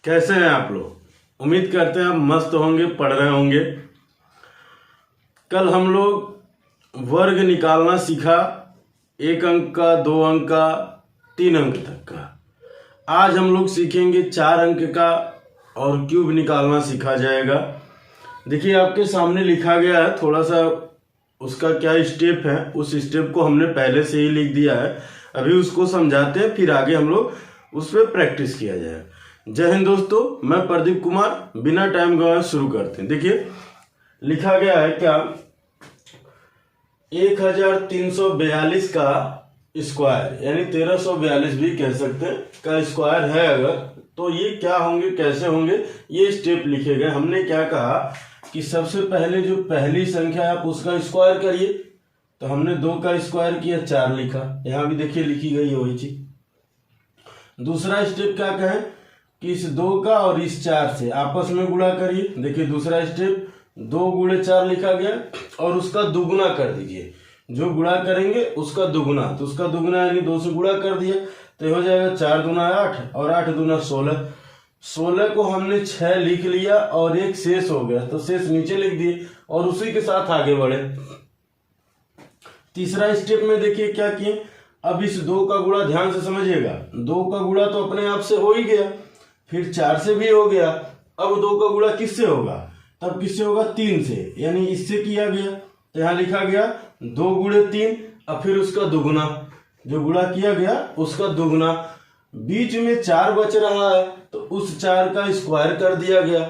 कैसे हैं आप लोग? उम्मीद करते हैं आप मस्त होंगे, पढ़ रहे होंगे। कल हम लोग वर्ग निकालना सीखा, 1 अंक का, 2 अंक का, 3 अंक तक का। आज हम लोग सीखेंगे 4 अंक का और क्यूब निकालना सीखा जाएगा। देखिए आपके सामने लिखा गया है, थोड़ा सा उसका क्या स्टेप है, उस स्टेप को हमने पहले से ही लिख दिया है। अभी उसको समझाते हैं, फिर आगे हम लोग उस पर प्रैक्टिस किया जाएगा। जय हिंद दोस्तों, मैं प्रदीप कुमार। बिना टाइम गवाए शुरू करते हैं। देखिए लिखा गया है क्या, 1342 का स्क्वायर यानी 1342 भी कह सकते हैं का स्क्वायर है अगर, तो ये क्या होंगे, कैसे होंगे, ये स्टेप लिखे गए। हमने क्या कहा कि सबसे पहले जो पहली संख्या है आप उसका स्क्वायर करिए, तो हमने 2 का स्क्वायर किया, 4 लिखा। यहां भी देखिए लिखी गई है वही चीज। दूसरा स्टेप क्या कहें कि इस 2 का और इस 4 से आपस में गुणा करिए। देखिए दूसरा स्टेप 2 गुणे 4 लिखा गया और उसका दुगुना कर दीजिए। जो गुणा करेंगे उसका दुगुना, तो उसका दुगुना यानी 2 से गुणा कर दिया तो हो जाएगा 4 दूना 8 और 8 दूना 16। 16 को हमने 6 लिख लिया और एक शेष हो गया, तो शेष नीचे लिख दिए और उसी के साथ आगे बढ़े। तीसरा स्टेप में देखिए क्या किए, अब इस 2 का गुणा ध्यान से समझिएगा। 2 का गुणा तो अपने आप से हो ही गया, फिर 4 से भी हो गया। अब 2 का गुणा किससे होगा, तब किससे होगा, 3 से, यानी इससे किया गया। तो यहाँ लिखा गया 2 गुणे 3 और फिर उसका दुगुना, जो गुणा किया गया उसका दुगुना। बीच में 4 बच रहा है तो उस 4 का स्क्वायर कर दिया गया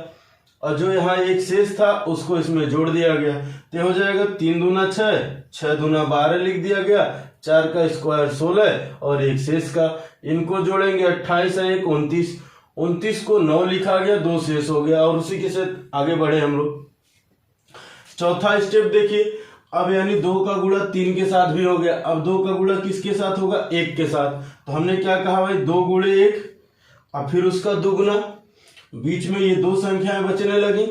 और जो यहाँ एक शेष था उसको इसमें जोड़ दिया गया, तो हो जाएगा 3 दूना 6, 6 दूना 12 लिख दिया गया। 4 का स्क्वायर 16 और एक शेष का, इनको जोड़ेंगे 28 है 1 29, 29 को 9 लिखा गया, 2 शेष हो गया और उसी के साथ आगे बढ़े हम लोग। चौथा स्टेप देखिए, अब यानी 2 का गुणा 3 के साथ भी हो गया। अब 2 का गुणा किसके साथ होगा, 1 के साथ। तो हमने क्या कहा भाई, 2 गुणे 1 और फिर उसका दुगुना। बीच में ये 2 संख्याएं बचने लगी,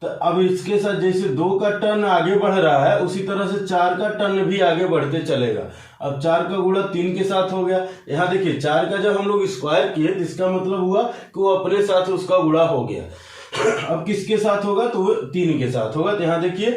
तो अब इसके साथ जैसे 2 का टर्न आगे बढ़ रहा है उसी तरह से 4 का टर्न भी आगे बढ़ते चलेगा। अब 4 का गुणा 3 के साथ हो गया। यहाँ देखिए 4 का जब हम लोग स्क्वायर किए तो इसका मतलब हुआ कि वो अपने साथ उसका गुणा हो गया। अब किसके साथ होगा, तो वो 3 के साथ होगा। तो यहाँ देखिए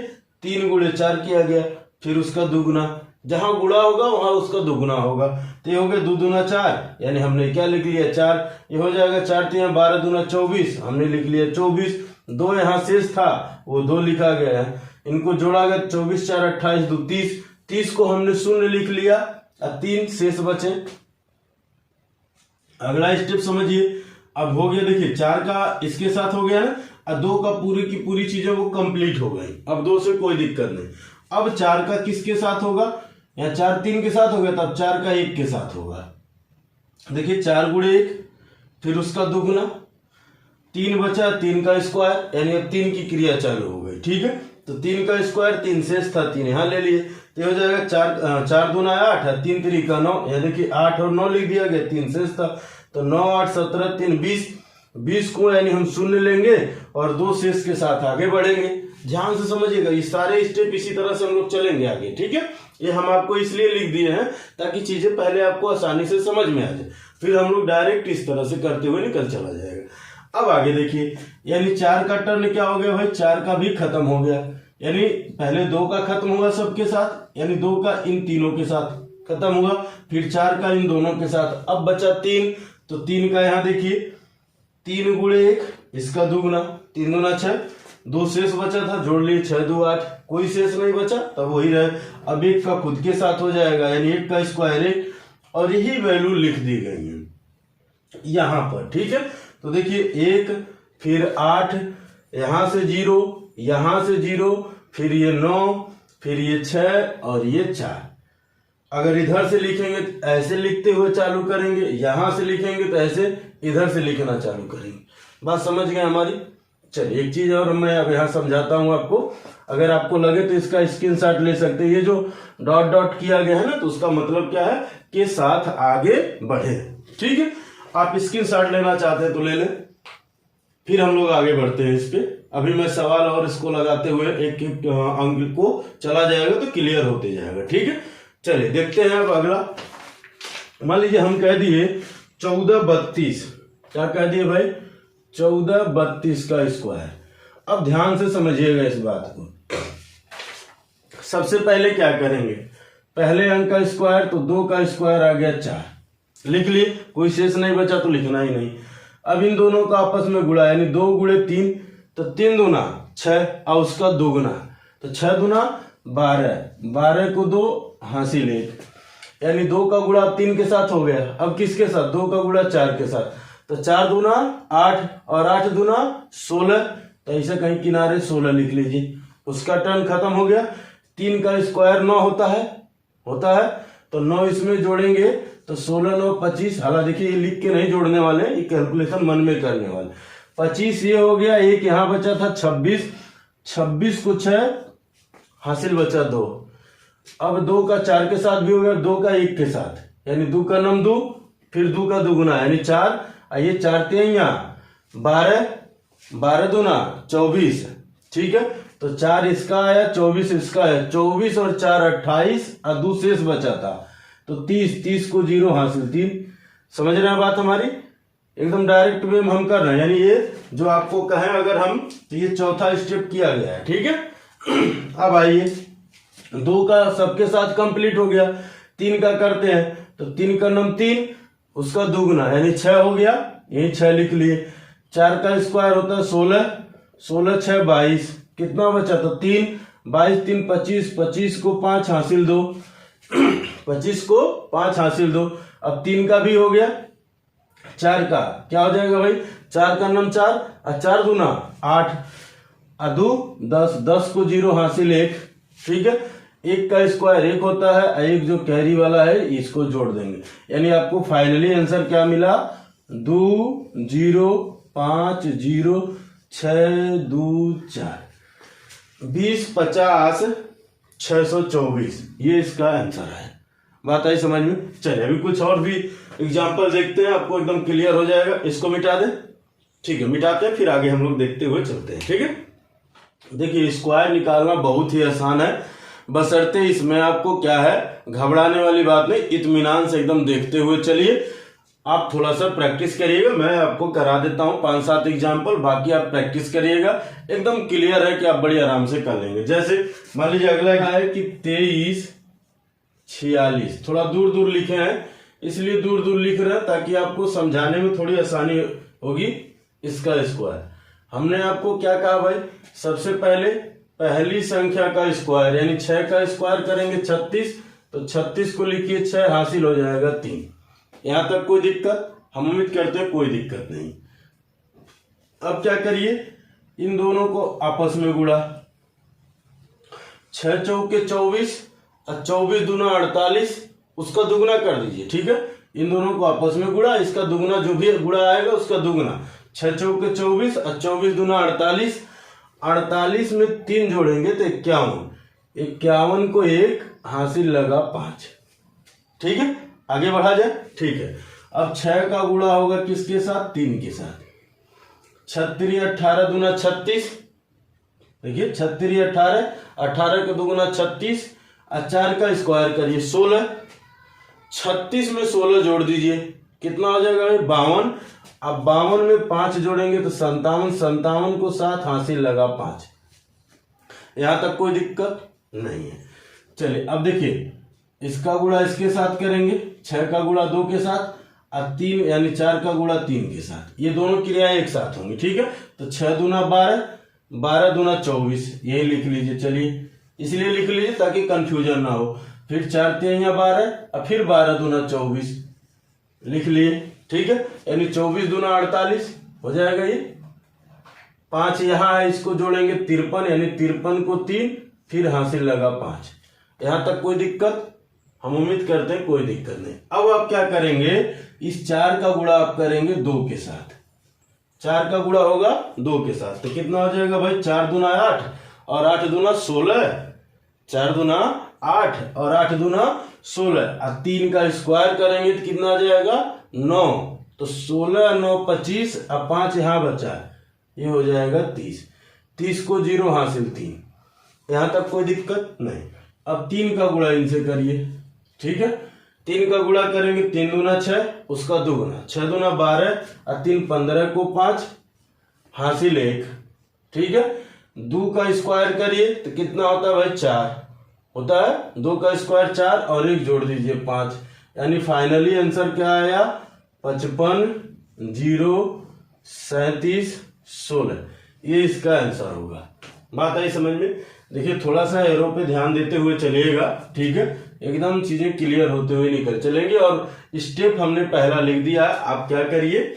3 गुणे 4 किया गया, फिर उसका दुगुना, जहां गुणा होगा वहां उसका दुगुना होगा। तो ये हो गया 2 दूना 4, यानी हमने क्या लिख लिया 4। ये हो जाएगा 4 3 12 दूना 24, हमने लिख लिया 24। 2 यहाँ शेष था वो 2 लिखा गया है, इनको जोड़ा गया 24 4 28 2 30। 30 को हमने शून्य लिख लिया और 3 शेष बचे। अगला स्टेप समझिए, अब हो गया, देखिए 4 का इसके साथ हो गया ना, और 2 का पूरी की पूरी चीजें वो कंप्लीट हो गई। अब 2 से कोई दिक्कत नहीं। अब 4 का किसके साथ होगा, या 4 3 के साथ हो गया, तब 4 का 1 के साथ होगा। देखिए 4 गुणे 1 फिर उसका दुगुना, 3 बचा, 3 का स्क्वायर, यानी अब 3 की क्रिया चालू हो गई। ठीक है, तो 3 का स्क्वायर 3 शेष था, 3 यहाँ ले लिए, तो हो जाएगा 4 दूना 8 है, 3 3 का 9, यानी देखिए 8 और 9 लिख दिया गया, 3 शेष था, तो 9 8 17 3 20। 20 को यानी हम शून्य लेंगे और 2 शेष के साथ आगे बढ़ेंगे। ध्यान से समझिएगा, ये सारे स्टेप इसी तरह से हम लोग चलेंगे आगे। ठीक है, ये हम आपको इसलिए लिख दिए हैं ताकि चीजें पहले आपको आसानी से समझ में आ जाए, फिर हम लोग डायरेक्ट इस तरह से करते हुए निकल चला जाएगा। अब आगे देखिए, यानी 4 का टर्न क्या हो गया भाई, 4 का भी खत्म हो गया, यानी पहले 2 का खत्म हुआ सबके साथ, यानी 2 का इन तीनों के साथ खत्म हुआ, फिर 4 का इन दोनों के साथ। अब बचा 3, तो 3 का यहाँ देखिए 3 गुणे 1 इसका दुगुना, 3 दूना 6, 2 शेष बचा था, जोड़ लिए 6 2 8, कोई शेष नहीं बचा, तब वही रहे। अब 1 का खुद के साथ हो जाएगा, यानी 1 का स्क्वायर 1, और यही वैल्यू लिख दी गई है यहां पर। ठीक है, तो देखिए 1 फिर 8, यहां से 0, यहां से 0, फिर ये 9, फिर ये 6 और ये 4। अगर इधर से लिखेंगे तो ऐसे लिखते हुए चालू करेंगे, यहां से लिखेंगे तो ऐसे इधर से लिखना चालू करेंगे। बात समझ गए हमारी। चलिए एक चीज और मैं अब यहाँ समझाता हूं आपको, अगर आपको लगे तो इसका स्क्रीनशॉट ले सकते हैं। ये जो डॉट डॉट किया गया है ना, तो उसका मतलब क्या है कि साथ आगे बढ़े। ठीक है, आप स्क्रीनशॉट लेना चाहते हैं तो ले लें, फिर हम लोग आगे बढ़ते हैं इस पे। अभी मैं सवाल और इसको लगाते हुए एक एक अंक को चला जाएगा तो क्लियर होते जाएगा। ठीक है, चलिए देखते हैं अब अगला। मान लीजिए हम कह दिए 14 32, क्या कह दिए भाई, 1432 का स्क्वायर। अब ध्यान से समझिएगा इस बात को। सबसे पहले क्या करेंगे, पहले अंक का स्क्वायर, तो 2 का स्क्वायर आ गया 4, लिख लिए, कोई शेष नहीं बचा तो लिखना ही नहीं। अब इन दोनों का आपस में गुणा, यानी 2 गुणे 3, तो 3 दूना 6 और उसका 2 गुना, तो 6 दूना 12, 12 को 2 हासिल 1, यानी 2 का गुणा 3 के साथ हो गया। अब किसके साथ, 2 का गुणा 4 के साथ, तो 4 दूना 8 और 8 दूना 16, तो ऐसे कहीं किनारे 16 लिख लीजिए, उसका टर्म खत्म हो गया। 3 का स्क्वायर 9 होता है तो 9 इसमें जोड़ेंगे तो 16 9 25, हालांकि देखिए ये लिख के नहीं जोड़ने वाले, ये कैलकुलेशन मन में करने वाले। 25 ये हो गया, एक यहाँ बचा था 26, 26 को 6 हासिल बचा 2। अब 2 का 4 के साथ भी हो गया, 2 का 1 के साथ, यानी 2 का नम 2, फिर 2 का दुगुना यानी 4, ये 4 3 12, 12 दूना 24, ठीक है। तो 4 इसका आया, 24 इसका है, 24 और 4 28, और 2 शेष बचा था तो 30, 30 को 0 हासिल 3। समझ रहे हैं बात हमारी, एकदम डायरेक्ट वे में हम कर रहे हैं, यानी ये जो आपको कहें अगर हम, तो ये चौथा स्टेप किया गया है, ठीक है। अब आइए 2 का सबके साथ कंप्लीट हो गया, 3 का करते हैं, तो 3 का नम 3, उसका दुगुना यानी 6 हो गया, यही 6 लिख लिए। 4 का स्क्वायर होता है 16, 16 6 22, कितना बचा तो 3, 22 3 25, 25 को 5 हासिल 2, 25 को 5 हासिल 2। अब 3 का भी हो गया, 4 का क्या हो जाएगा भाई, 4 का नम 4 और 4 दूना 8, 2 10, 10 को 0 हासिल 1, ठीक है। 1 का स्क्वायर 1 होता है, एक जो कैरी वाला है इसको जोड़ देंगे, यानी आपको फाइनली आंसर क्या मिला, 2 0 5 0 6 2 4, 20 50 624, ये इसका आंसर है। बात आई समझ में। चलिए अभी कुछ और भी एग्जांपल देखते हैं, आपको एकदम क्लियर हो जाएगा। इसको मिटा दें, ठीक है, मिटाते हैं, फिर आगे हम लोग देखते हुए चलते हैं, ठीक है। देखिए स्क्वायर निकालना बहुत ही आसान है, बशर्ते इसमें आपको क्या है, घबराने वाली बात नहीं, इत्मीनान से एकदम देखते हुए चलिए। आप थोड़ा सा प्रैक्टिस करिएगा, मैं आपको करा देता हूं 5-7 एग्जाम्पल, बाकी आप प्रैक्टिस करिएगा, एकदम क्लियर है कि आप बड़ी आराम से कर लेंगे। जैसे मान लीजिए अगला है कि 23 46, थोड़ा दूर दूर लिखे हैं, इसलिए दूर दूर लिख रहे हैं ताकि आपको समझाने में थोड़ी आसानी होगी। इसका स्क्वायर हमने आपको क्या कहा भाई, सबसे पहले पहली संख्या का स्क्वायर यानी 6 का स्क्वायर करेंगे 36, तो 36 को लिखिए 6 हासिल हो जाएगा 3। यहां तक कोई दिक्कत, हम उम्मीद करते हैं कोई दिक्कत नहीं। अब क्या करिए, इन दोनों को आपस में गुणा, 6 चौके 24 और 24 दूना 48, उसका दुगुना कर दीजिए, ठीक है। इन दोनों को आपस में गुणा, इसका दुगुना जो भी गुणा आएगा उसका दुगुना, 6 चौके 24 और 24 दूना 48, 48 में 3 जोड़ेंगे तो 51, 51 को 1 हासिल लगा 5, ठीक है। आगे बढ़ा जाए, ठीक है। अब 6 का गुणा होगा किसके साथ, 3 के साथ, 36 18 दूना 36, देखिए 36 18, 18 का दुगुना 36, और 4 का स्क्वायर करिए 16, 36 में 16 जोड़ दीजिए, कितना हो जाएगा 52। अब 52 में 5 जोड़ेंगे तो 57, 57 को 7 हासिल लगा 5। यहां तक कोई दिक्कत नहीं है। चलिए अब देखिए, इसका गुणा इसके साथ करेंगे, 6 का गुणा 2 के साथ, और 3 यानी 4 का गुणा 3 के साथ, ये दोनों क्रियाएं एक साथ होंगी, ठीक है। तो 6 दूना 12, 12 दूना 24, यही लिख लीजिए। चलिए इसलिए लिख लीजिए ताकि कंफ्यूजन ना हो। फिर 4 3 12, और फिर 12 दूना 24 लिख लिए, ठीक है। यानी 24 दूना 48 हो जाएगा ये। 5 यहाँ है, इसको जोड़ेंगे 53, यानी 53 को 3, फिर हासिल लगा 5। यहां तक कोई दिक्कत, हम उम्मीद करते हैं कोई दिक्कत नहीं। अब आप क्या करेंगे, इस 4 का गुणा आप करेंगे 2 के साथ, 4 का गुणा होगा 2 के साथ, तो कितना हो जाएगा भाई, 4 दूना 8 और 8 दूना 16, 4 दूना 8 और 8 दूना 16, और 3 का स्क्वायर करेंगे तो कितना आ जाएगा 9, तो 16 9 25, और 5 यहाँ बचा, ये हो जाएगा 30, 30 को 0 हासिल 3। यहां तक कोई दिक्कत नहीं। अब 3 का गुणा इनसे करिए, ठीक है। 3 का गुणा करेंगे, 3 दूना 6, उसका दुगुना, 6 दूना 12, और 3 15 को 5, हासिल 1। ठीक है, 2 का स्क्वायर करिए तो कितना होता है भाई 4 होता है, 2 का स्क्वायर 4 और 1 जोड़ दीजिए 5, यानी फाइनली आंसर क्या आया 55, 0, 37, 16। ये इसका आंसर होगा। बात आई समझ में? देखिए थोड़ा सा एरो पे ध्यान देते हुए चलिएगा, ठीक है, एकदम चीजें क्लियर होते हुए निकल चलेंगे। और स्टेप हमने पहला लिख दिया, आप क्या करिए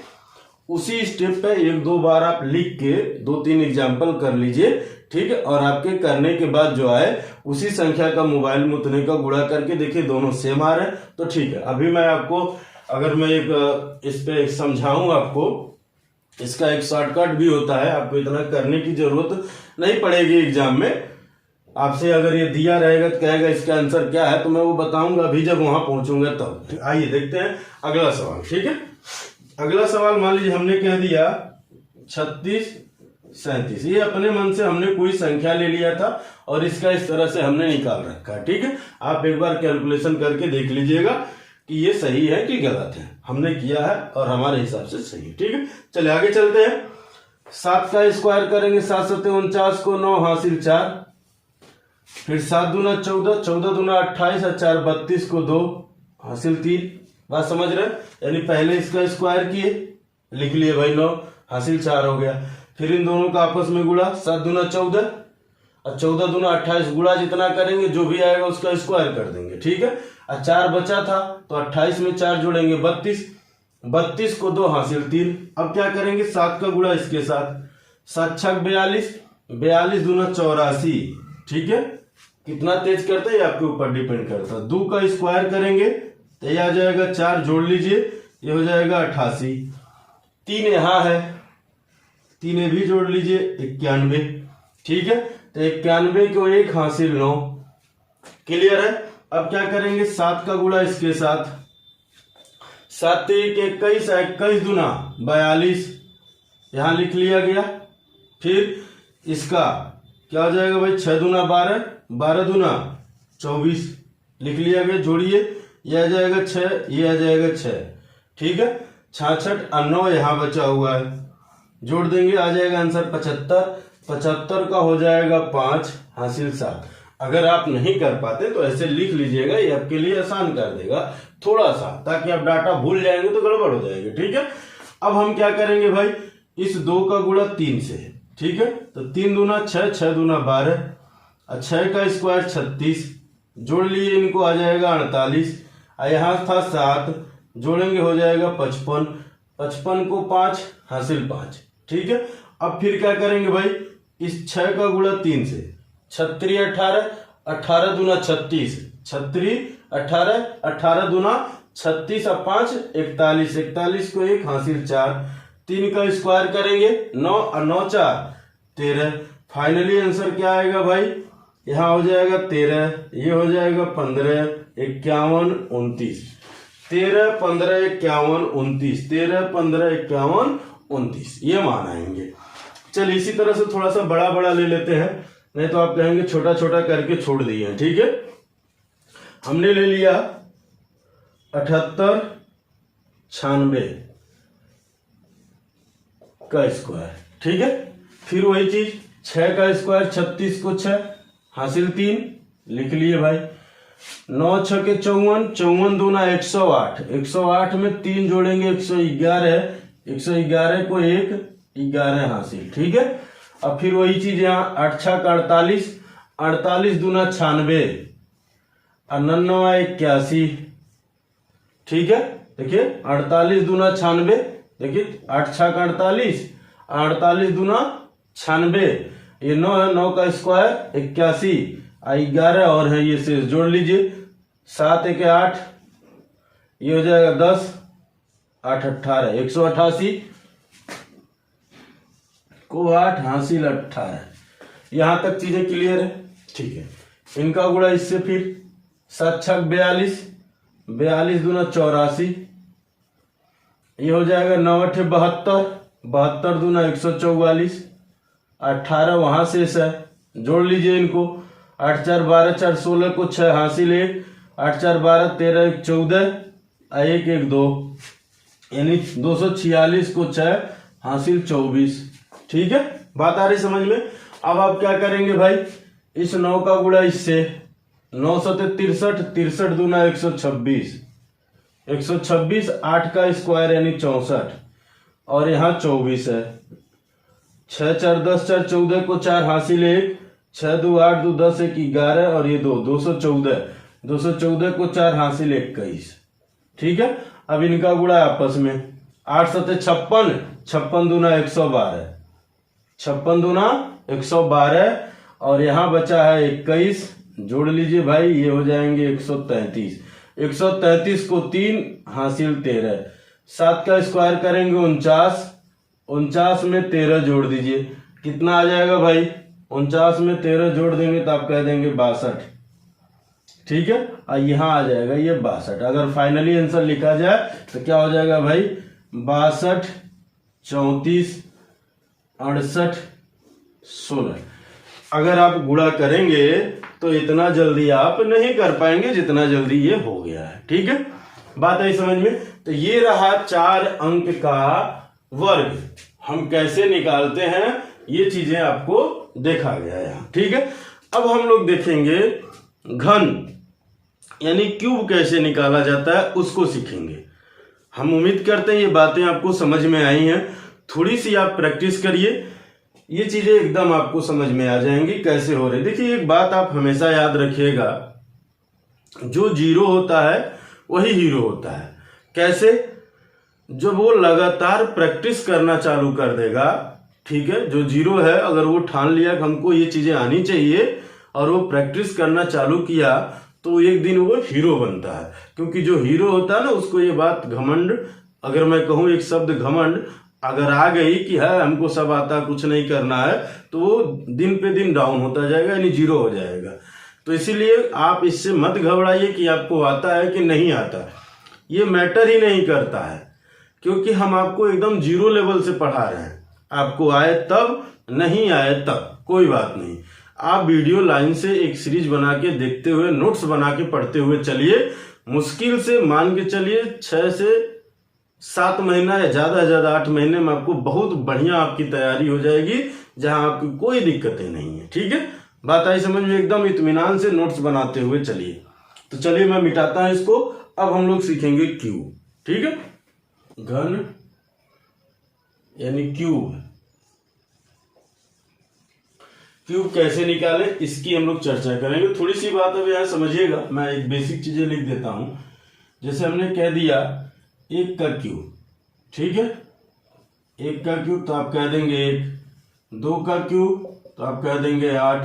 उसी स्टेप पे 1-2 बार आप लिख के 2-3 एग्जाम्पल कर लीजिए, ठीक है। और आपके करने के बाद जो है उसी संख्या का मोबाइल में उतने का गुणा करके देखिए दोनों सेम आ रहे हैं तो ठीक है। अभी मैं आपको अगर मैं एक इस पे समझाऊं आपको, इसका एक शॉर्टकट भी होता है, आपको इतना करने की जरूरत नहीं पड़ेगी एग्जाम में। आपसे अगर ये दिया रहेगा तो कहेगा इसका आंसर क्या है, तो मैं वो बताऊंगा अभी जब वहां पहुंचूंगा तब। आइए देखते हैं अगला सवाल, ठीक है। अगला सवाल मान लीजिए हमने कह दिया 36, 37, ये अपने मन से हमने कोई संख्या ले लिया था और इसका इस तरह से हमने निकाल रखा, ठीक है। आप एक बार कैलकुलेशन करके देख लीजिएगा कि ये सही है कि गलत है। हमने किया है और हमारे हिसाब से सही है, ठीक है। चलिए आगे चलते हैं। 7 का स्क्वायर करेंगे, 7 7 49 को 9 हासिल 4, फिर 7 दूना 14, 14 दूना 28 और 4 32 को 2 हासिल 3। बात समझ रहे? यानी पहले इसका स्क्वायर किए, लिख लिए भाई 9 हासिल 4 हो गया। फिर इन दोनों का आपस में गुणा, 7 दूना 14 और 14 दूना 28, गुणा जितना करेंगे जो भी आएगा उसका स्क्वायर कर देंगे, ठीक है। और 4 बचा था तो 28 में 4 जोड़ेंगे 32, 32 को 2 हासिल 3। अब क्या करेंगे 7 का गुणा इसके साथ, 7 छक 42, 42 दूना 84, ठीक है। कितना तेज करते हैं आपके ऊपर डिपेंड करता है। 2 का स्क्वायर करेंगे तो ये आ जाएगा 4 जोड़ लीजिए, ये हो जाएगा 88, 3 यहाँ है, 3 भी जोड़ लीजिए 91, ठीक है। तो 91 को 1 हासिल 9, क्लियर है। अब क्या करेंगे 7 का गुणा इसके साथ, 7 1 21, 21 दूना 42, यहां लिख लिया गया। फिर इसका क्या हो जाएगा भाई 6 दूना 12, 12 दूना 24, लिख लिया गया। जोड़िए, ये आ जाएगा 6, ये आ जाएगा 6, ठीक है। 66 और 9 यहाँ बचा हुआ है, जोड़ देंगे आ जाएगा आंसर 75, 75 का हो जाएगा 5 हासिल 7। अगर आप नहीं कर पाते तो ऐसे लिख लीजिएगा, ये आपके लिए आसान कर देगा थोड़ा सा, ताकि आप डाटा भूल जाएंगे तो गड़बड़ हो जाएगी, ठीक है। अब हम क्या करेंगे भाई, इस 2 का गुणा 3 से, ठीक है। तो 3 दूना 6, 6 दूना 12 और 6 का स्क्वायर 36, जोड़ लिए इनको आ जाएगा 48, यहाँ था 7, जोड़ेंगे हो जाएगा 55, 55 को 5 हासिल 5, ठीक है। अब फिर क्या करेंगे भाई, इस 6 का गुणा 3 से, 36 18, 18 दूना 36, 36 18, 18 दूना 36 और 5 41, 41 को 1 हासिल 4, 3 का स्क्वायर करेंगे 9 और 9 4 13। फाइनली आंसर क्या आएगा भाई, यहाँ हो जाएगा 13, ये हो जाएगा 15 51 29, 13 15 51 29, 13 15 51 29, ये मान आएंगे। चलिए इसी तरह से थोड़ा सा बड़ा बड़ा ले लेते हैं, नहीं तो आप कहेंगे छोटा छोटा करके छोड़ दिए, ठीक है। हमने ले लिया 78 96 का स्क्वायर, ठीक है। फिर वही चीज 6 का स्क्वायर 36 को 6 हासिल 3, लिख लिए भाई। 9 6 के 54, 54 दूना 108, 108 में 3 जोड़ेंगे 111, 111 को 1 11 हासिल, ठीक है। अब फिर वही चीज यहाँ 8 6 का 48, 48 दूना 96 और 99 81, ठीक है। देखिए 48 दूना 96, देखिए 8 6 का 48, 48 दूना 96, ये 9 है, 9 का स्क्वायर 81, 11 और है ये शेष, जोड़ लीजिए 7 1 8, ये हो जाएगा 10, 8 18, 188 को 8 हासिल 18। यहां तक चीजें क्लियर है, ठीक है। इनका गुणा इससे फिर 7 6 42, 42 दूना 84, ये हो जाएगा 9 8 72, 72 दूना 144, 18 वहां शेष है, जोड़ लीजिए इनको 8 4 12 4 16 को 6 हासिल 1, 8 4 12 13 1 14 1 1 2, यानी 246 को 6 हासिल 24, ठीक है, बात आ रही समझ में। अब आप क्या करेंगे भाई, इस 9 का गुणा इससे, 9 सते 63, 63 दूना 126, 126, 8 का स्क्वायर यानी 64, और यहाँ 24 है। 6 4 10 4 14 को 4 हासिल 1, 6 2 8 2 10 1 11, और ये 214, 214 को 4 हासिल 21। ठीक है, अब इनका गुणा आपस में, 8 सते 56, 56 दूना 112, 56 दूना 112, और यहाँ बचा है 21, जोड़ लीजिए भाई, ये हो जाएंगे 133, 133 को 3 हासिल 13, 7 का स्क्वायर करेंगे 49, 49 में 13 जोड़ दीजिए, कितना आ जाएगा भाई, 49 में 13 जोड़ देंगे तो आप कह देंगे 62। ठीक है, और यहाँ आ जाएगा ये 62। अगर फाइनली आंसर लिखा जाए तो क्या हो जाएगा भाई, 62, 34, 68, 16। अगर आप गुणा करेंगे तो इतना जल्दी आप नहीं कर पाएंगे जितना जल्दी ये हो गया है। ठीक है, बात आई समझ में। तो ये रहा 4 अंक का वर्ग, हम कैसे निकालते हैं ये चीजें आपको देखा गया यहाँ। ठीक है, अब हम लोग देखेंगे घन यानी क्यूब कैसे निकाला जाता है, उसको सीखेंगे। हम उम्मीद करते हैं ये बातें आपको समझ में आई हैं। थोड़ी सी आप प्रैक्टिस करिए, ये चीजें एकदम आपको समझ में आ जाएंगी कैसे हो रही। देखिए एक बात आप हमेशा याद रखिएगा, जो जीरो होता है वही हीरो होता है। कैसे, जब वो लगातार प्रैक्टिस करना चालू कर देगा, ठीक है, जो जीरो है अगर वो ठान लिया कि हमको ये चीजें आनी चाहिए और वो प्रैक्टिस करना चालू किया तो एक दिन वो हीरो बनता है। क्योंकि जो हीरो होता है ना, उसको ये बात घमंड, अगर मैं कहूं एक शब्द घमंड अगर आ गई कि है हमको सब आता कुछ नहीं करना है, तो वो दिन पे दिन डाउन होता जाएगा यानी जीरो हो जाएगा। तो इसीलिए आप इससे मत घबराइए कि आपको आता है कि नहीं आता, ये मैटर ही नहीं करता है, क्योंकि हम आपको एकदम जीरो लेवल से पढ़ा रहे हैं। आपको आए तब, नहीं आए तब, कोई बात नहीं। आप वीडियो लाइन से एक सीरीज बना के देखते हुए, नोट्स बना के पढ़ते हुए चलिए। मुश्किल से मान के चलिए 6 से 7 महीना या ज्यादा 8 महीने में आपको बहुत बढ़िया आपकी तैयारी हो जाएगी, जहां आपकी कोई दिक्कतें नहीं है। ठीक है, बात आई समझ में। एकदम इत्मीनान से नोट्स बनाते हुए चलिए। तो चलिए मैं मिटाता हूं इसको। अब हम लोग सीखेंगे क्यूब। ठीक है, घन यानी क्यूब, क्यूब कैसे निकालें इसकी हम लोग चर्चा करेंगे। थोड़ी सी बात अब यहाँ समझिएगा, मैं एक बेसिक चीजें लिख देता हूं। जैसे हमने कह दिया 1 का क्यूब, ठीक है, 1 का क्यूब तो आप कह देंगे 1, 2 का क्यूब तो आप कह देंगे 8,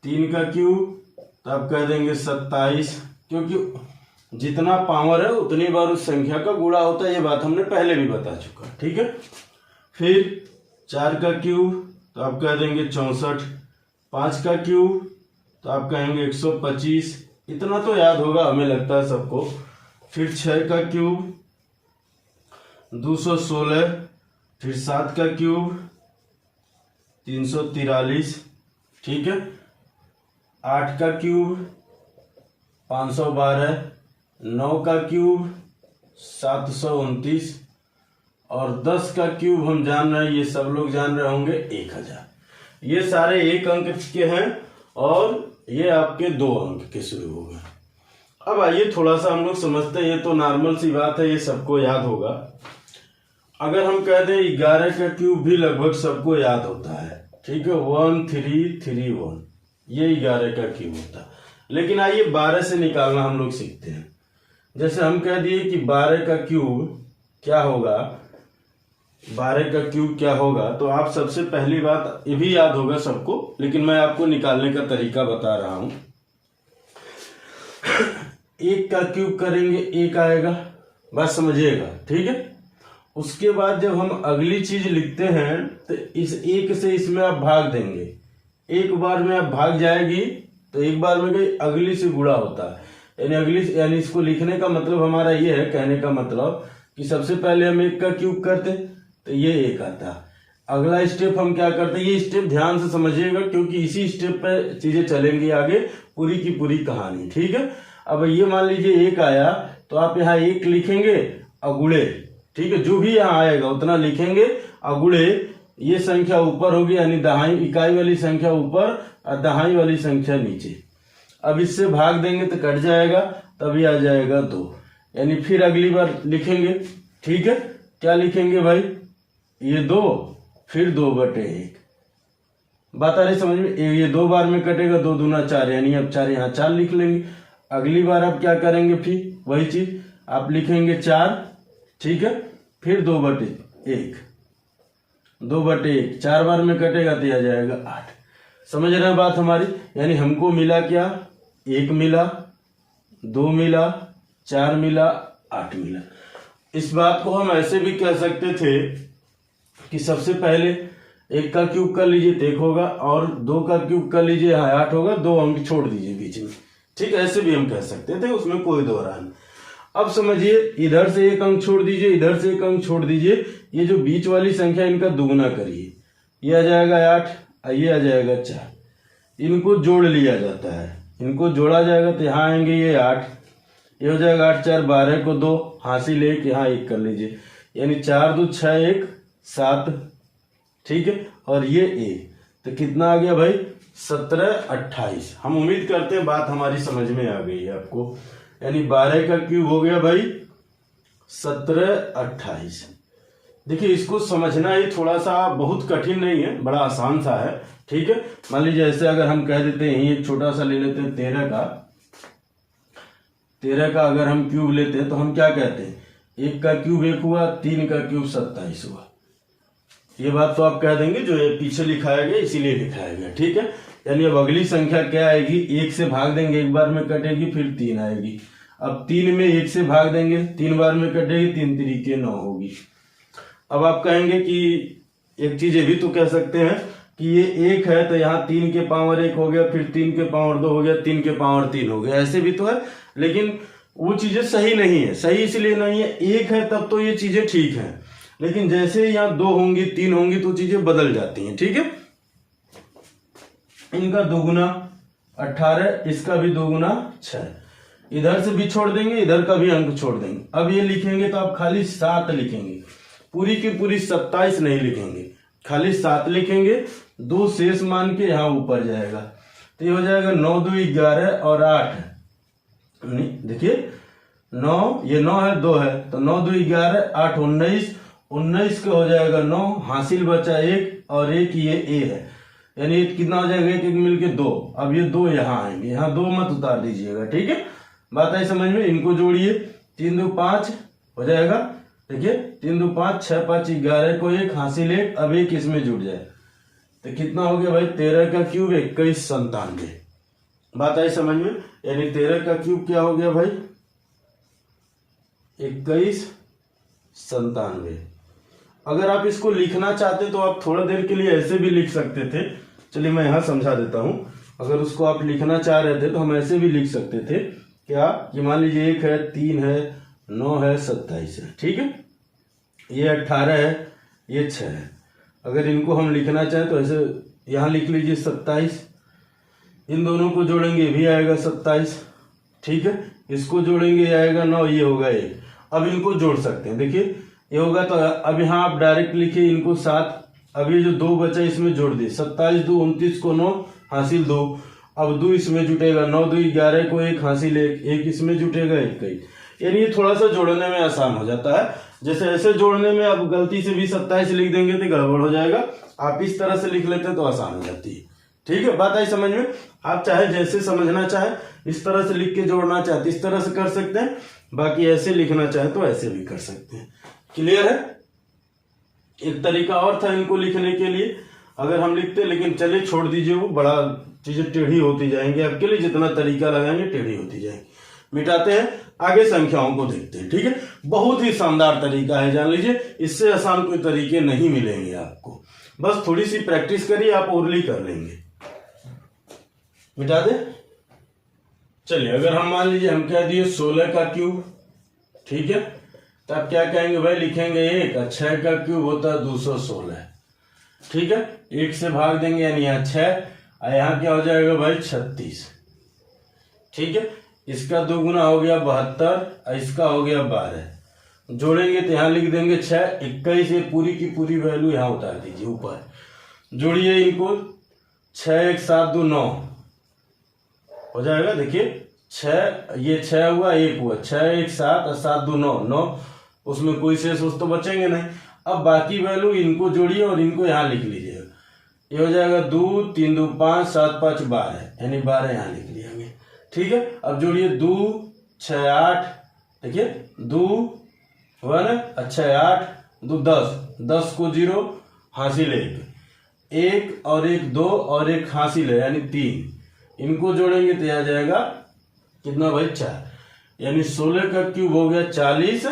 3 का क्यूब तो आप कह देंगे 27, क्योंकि जितना पावर है उतनी बार उस संख्या का गुणा होता है, ये बात हमने पहले भी बता चुका। ठीक है, फिर 4 का क्यूब तो आप कह देंगे 64, 5 का क्यूब तो आप कहेंगे 125, इतना तो याद होगा हमें लगता है सबको। फिर 6 का क्यूब 216, फिर 7 का क्यूब 343, ठीक है, 8 का क्यूब 512, 9 का क्यूब 729, और 10 का क्यूब हम जान रहे हैं, ये सब लोग जान रहे होंगे 1000। ये सारे 1 अंक के हैं और ये आपके 2 अंक के शुरू हो गए। अब आइए थोड़ा सा हम लोग समझते हैं, ये तो नॉर्मल सी बात है, ये सबको याद होगा। अगर हम कह दें 11 का क्यूब भी लगभग सबको याद होता है। ठीक है, 1331, ये 11 का क्यूब होता है। लेकिन आइए 12 से निकालना हम लोग सीखते हैं। जैसे हम कह दिए कि 12 का क्यूब क्या होगा, 12 का क्यूब क्या होगा, तो आप सबसे पहली बात ये भी याद होगा सबको, लेकिन मैं आपको निकालने का तरीका बता रहा हूं। 1 का क्यूब करेंगे 1 आएगा, बस समझिएगा। ठीक है, उसके बाद जब हम अगली चीज लिखते हैं तो इस 1 से इसमें आप भाग देंगे, एक बार में आप भाग जाएगी तो एक बार में गई, अगली से गुणा होता है, यानी अगली, यानी इसको लिखने का मतलब हमारा ये है, कहने का मतलब कि सबसे पहले हम 1 का क्यूब करते तो ये 1 आता। अगला स्टेप हम क्या करते, ये स्टेप ध्यान से समझिएगा क्योंकि इसी स्टेप पे चीजें चलेंगी आगे, पूरी की पूरी कहानी। ठीक है, अब ये मान लीजिए 1 आया तो आप यहाँ 1 लिखेंगे अगुड़े, ठीक है, जो भी यहाँ आएगा उतना लिखेंगे अगुड़े ये संख्या ऊपर होगी, यानी दहाई इकाई वाली संख्या ऊपर और दहाई वाली संख्या नीचे। अब इससे भाग देंगे तो कट जाएगा, तभी आ जाएगा 2। यानी फिर अगली बार लिखेंगे, ठीक है। क्या लिखेंगे भाई, ये 2 फिर 2/1। बात आ रही समझ में। ये 2 बार में कटेगा, 2 दूना 4, यानी अब 4 यहाँ 4 लिख लेंगे। अगली बार आप क्या करेंगे, फिर वही चीज आप लिखेंगे 4, ठीक है। फिर 2/1, 2/1 4 बार में कटेगा तो आ जाएगा 8। समझ रहे हैं बात हमारी। यानी हमको मिला क्या, 1 मिला, 2 मिला, 4 मिला, 8 मिला। इस बात को हम ऐसे भी कह सकते थे कि सबसे पहले 1 का क्यूब कर लीजिए तो 1 होगा, और 2 का क्यूब कर लीजिए, यहाँ 8 होगा, 2 अंक छोड़ दीजिए बीच में, ठीक है। ऐसे भी हम कह सकते थे, उसमें कोई दो राय नहीं। अब समझिए, इधर से 1 अंक छोड़ दीजिए, इधर से 1 अंक छोड़ दीजिए, ये जो बीच वाली संख्या इनका दुगुना करिए, ये आ जाएगा 8, ये आ जाएगा 4। इनको जोड़ लिया जाता है, इनको जोड़ा जाएगा तो यहाँ आएंगे ये 8, ये हो जाएगा 8 4 12 को 2 हासिल 1, यहाँ 1 कर लीजिए, यानी 4 2 6 1 7, ठीक है। और ये 1 तो कितना आ गया भाई, 17 28। हम उम्मीद करते हैं बात हमारी समझ में आ गई है आपको। यानी 12 का क्यूब हो गया भाई 17 28। देखिए, इसको समझना ही थोड़ा सा बहुत कठिन नहीं है, बड़ा आसान सा है, ठीक है। मान लीजिए ऐसे अगर हम कह देते हैं, एक छोटा सा ले लेते हैं 13 का अगर हम क्यूब लेते हैं तो हम क्या कहते हैं, 1 का क्यूब 1 हुआ, 3 का क्यूब 27 हुआ। ये बात तो आप कह देंगे, जो ये पीछे लिखाया गया इसीलिए लिखाया गया, ठीक है। यानी अब अगली संख्या क्या आएगी, 1 से भाग देंगे, 1 बार में कटेगी, फिर 3 आएगी। अब 3 में 1 से भाग देंगे, 3 बार में कटेगी, 3 3 9 होगी। अब आप कहेंगे कि एक चीज ये भी तो कह सकते हैं कि ये 1 है तो यहाँ 3 के पावर 1 हो गया, फिर 3 के पावर 2 हो गया, 3 के पावर 3 हो गया, ऐसे भी तो है। लेकिन वो चीजें सही नहीं है। सही इसलिए नहीं है, 1 है तब तो ये चीजें ठीक है, लेकिन जैसे यहाँ 2 होंगी 3 होंगी तो चीजें बदल जाती हैं, ठीक है। इनका दोगुना 18, इसका भी दोगुना 6। इधर से भी छोड़ देंगे, इधर का भी अंक छोड़ देंगे। अब ये लिखेंगे तो आप खाली 7 लिखेंगे, पूरी की पूरी 27 नहीं लिखेंगे, खाली 7 लिखेंगे। 2 शेष मान के यहाँ ऊपर जाएगा तो ये हो जाएगा 9 2 11 और 8। देखिए 9, ये 9 है, 2 है तो 9 2 11 8 19, 19 का हो जाएगा 9, हासिल बचा 1 और 1 ये ए है, यानी कितना हो जाएगा, 1 1 मिलके 2। अब ये 2 यहाँ आएंगे, यहाँ 2 मत उतार दीजिएगा, ठीक है। बात आई समझ में। इनको जोड़िए, 3 2 5 हो जाएगा। देखिए 3 2 5 6 5 11 को 1 हासिल 1, अब 1 इसमें जुड़ जाए तो कितना हो गया भाई, 13 का क्यूब 21 97। बात आई समझ में। यानी 13 का क्यूब क्या हो गया भाई, 21 97। अगर आप इसको लिखना चाहते तो आप थोड़ा देर के लिए ऐसे भी लिख सकते थे। चलिए मैं यहाँ समझा देता हूँ। अगर उसको आप लिखना चाह रहे थे तो हम ऐसे भी लिख सकते थे, क्या कि मान लीजिए 1 है, 3 है, 9 है, 27 है, ठीक है। ये 18 है, ये 6 है। अगर इनको हम लिखना चाहें तो ऐसे यहाँ लिख लीजिए 27। इन दोनों को जोड़ेंगे भी आएगा 27, ठीक है। इसको जोड़ेंगे आएगा 9, ये होगा 1। अब इनको जोड़ सकते हैं, देखिए ये होगा तो अब यहाँ आप डायरेक्ट लिखिए इनको 7। अब ये जो 2 बचा इसमें जोड़ दिए, 27 2 29 को 9 हासिल 2। अब 2 इसमें जुटेगा, 9 2 11 को 1 हासिल 1, 1 इसमें जुटेगा 21। यानी ये थोड़ा सा जोड़ने में आसान हो जाता है। जैसे ऐसे जोड़ने में आप गलती से भी 27 लिख देंगे तो गड़बड़ हो जाएगा, आप इस तरह से लिख लेते हैं तो आसान हो जाती है, ठीक है। बात आई समझ में। आप चाहे जैसे समझना चाहे, इस तरह से लिख के जोड़ना चाहे तो इस तरह से कर सकते हैं, बाकी ऐसे लिखना चाहे तो ऐसे भी कर सकते हैं। क्लियर है। एक तरीका और था इनको लिखने के लिए, अगर हम लिखते, लेकिन चलिए छोड़ दीजिए, वो बड़ा चीजें टेढ़ी होती जाएंगी आपके लिए, जितना तरीका लगाएंगे टेढ़ी होती जाएंगी। मिटाते हैं, आगे संख्याओं को देखते हैं, ठीक है। बहुत ही शानदार तरीका है, जान लीजिए, इससे आसान कोई तरीके नहीं मिलेंगे आपको। बस थोड़ी सी प्रैक्टिस करिए, आप ओरली कर लेंगे। मिटा दे। चलिए अगर हम मान लीजिए हम कह दिए 16 का क्यूब, ठीक है, तब क्या कहेंगे भाई, लिखेंगे 1। 6 का क्यूब होता है 216, ठीक है। 1 से भाग देंगे यानी यहाँ 6, यहाँ क्या हो जाएगा भाई 36, ठीक है। इसका 2 गुना हो गया 72, इसका हो गया 12। जोड़ेंगे तो यहाँ लिख देंगे 6, 21, ये पूरी की पूरी वैल्यू यहाँ उतार दीजिए ऊपर। जोड़िए इनको, 6 1 7 2 9 हो जाएगा। देखिए 6, ये 6 हुआ, 1 हुआ, 6 1 7 और 7 2 9 9, उसमें कोई शेष तो बचेंगे नहीं। अब बाकी वैल्यू इनको जोड़िए और इनको यहाँ लिख लीजिएगा। ये हो जाएगा 2 3 2 5 7 5 12, यानी 12 यहाँ लिख लिएंगे। ठीक है, अब जोड़िए 2 6 8, देखिए 2 1 6 8 2 10, 10 को 0 हासिल 1 और 1 2 और 1 हासिल है यानी 3, इनको जोड़ेंगे तो आ जाएगा कितना भाई 4, यानी 16 का क्यूब हो गया 40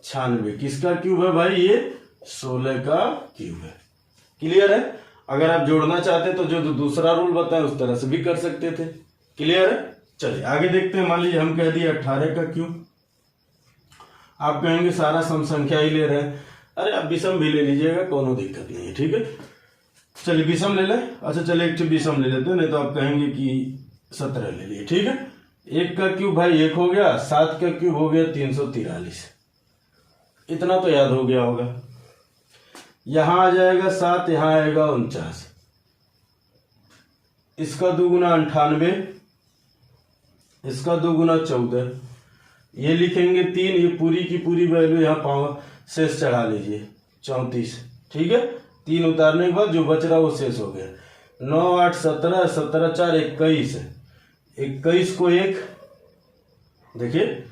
96। किसका क्यूब है भाई? ये 16 का क्यूब है। क्लियर है? अगर आप जोड़ना चाहते तो जो दूसरा रूल बताया उस तरह से भी कर सकते थे। क्लियर है? चलिए आगे देखते हैं। मान लीजिए हम कह दिए 18 का क्यूब। आप कहेंगे सारा सम संख्या ही ले रहे हैं। अरे आप विषम भी ले लीजिएगा, कोनो दिक्कत नहीं है। ठीक है, चलिए विषम ले लें। अच्छा चलिए एक विषम ले लेते हैं, नहीं तो आप कहेंगे कि 17 ले लिए। ठीक है, 1 का क्यूब भाई 1 हो गया, 7 का क्यूब हो गया 343। इतना तो याद हो गया होगा। यहां आ जाएगा 7, यहां आएगा 49, इसका 2 गुना 98, इसका 2 गुना 14, ये लिखेंगे 3, ये पूरी की पूरी वैल्यू यहाँ पावर शेष चढ़ा लीजिए 34। ठीक है, 3 उतारने के बाद जो बच रहा वो शेष हो गया। 9 8 17, 17 4 21, 21 को 1, देखिए